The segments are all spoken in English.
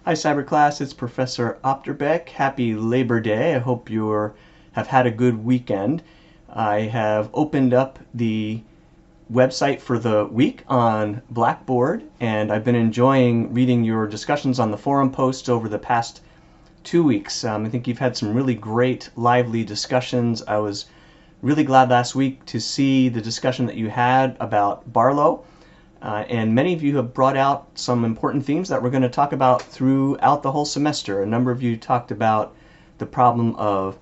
Hi Cyberclass, it's Professor Opterbeck. Happy Labor Day. I hope you have had a good weekend. I have opened up the website for the week on Blackboard, and I've been enjoying reading your discussions on the forum posts over the past 2 weeks. I think you've had some really great, lively discussions. I was really glad last week to see the discussion that you had about Barlow. And many of you have brought out some important themes that we're going to talk about throughout the whole semester. A number of you talked about the problem of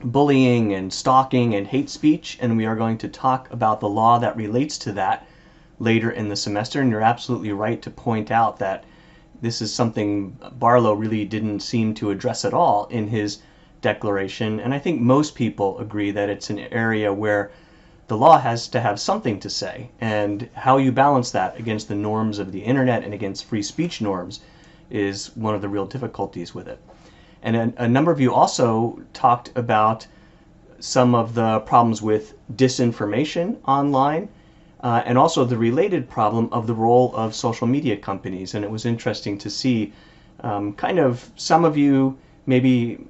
bullying and stalking and hate speech, and we are going to talk about the law that relates to that later in the semester. And you're absolutely right to point out that this is something Barlow really didn't seem to address at all in his declaration. And I think most people agree that it's an area where the law has to have something to say, and how you balance that against the norms of the internet and against free speech norms is one of the real difficulties with it. And a number of you also talked about some of the problems with disinformation online, and also the related problem of the role of social media companies. And it was interesting to see kind of some of you maybe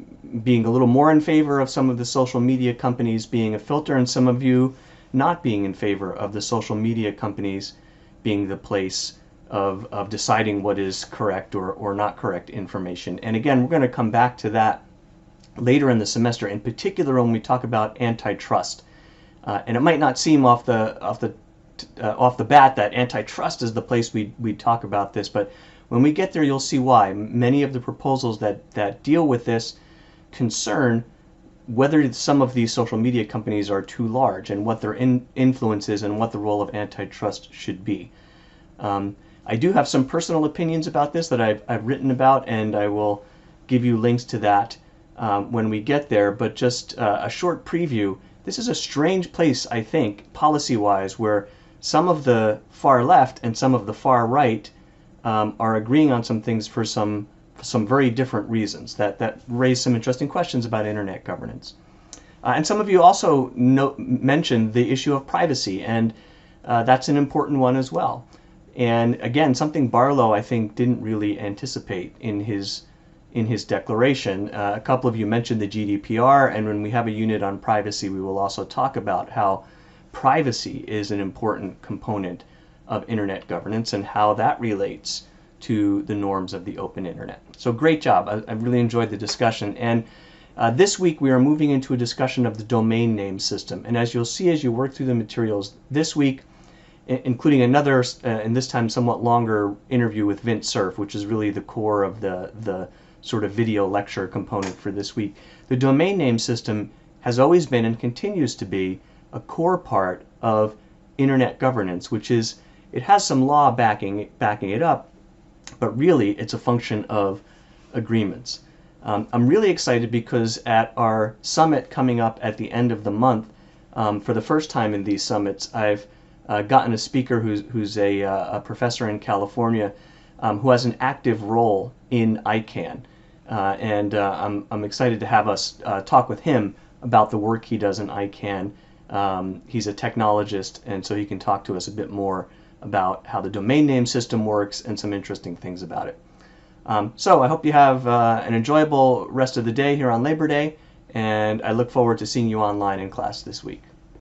being a little more in favor of some of the social media companies being a filter, and some of you not being in favor of the social media companies being the place of deciding what is correct or not correct information. And again, we're going to come back to that later in the semester, in particular when we talk about antitrust. And it might not seem off the bat that antitrust is the place we talk about this, but when we get there, you'll see why. Many of the proposals that deal with this concern whether some of these social media companies are too large and what their influence is and what the role of antitrust should be. I do have some personal opinions about this that I've written about, and I will give you links to that when we get there. But just a short preview, this is a strange place, I think, policy-wise, where some of the far left and some of the far right are agreeing on some things for some very different reasons that raise some interesting questions about internet governance. And some of you also mentioned the issue of privacy, and that's an important one as well. And again, something Barlow, I think, didn't really anticipate in his declaration. A couple of you mentioned the GDPR, and when we have a unit on privacy, we will also talk about how privacy is an important component of internet governance and how that relates to the norms of the open internet. So great job. I really enjoyed the discussion. And this week we are moving into a discussion of the domain name system. And as you'll see as you work through the materials this week, including another, and this time somewhat longer, interview with Vint Cerf, which is really the core of the sort of video lecture component for this week. The domain name system has always been and continues to be a core part of internet governance, which is, it has some law backing it up, but really it's a function of agreements. I'm really excited because at our summit coming up at the end of the month, for the first time in these summits, I've gotten a speaker who's a professor in California who has an active role in ICANN. And I'm excited to have us talk with him about the work he does in ICANN. He's a technologist, and so he can talk to us a bit more about how the domain name system works and some interesting things about it. So I hope you have an enjoyable rest of the day here on Labor Day, and I look forward to seeing you online in class this week.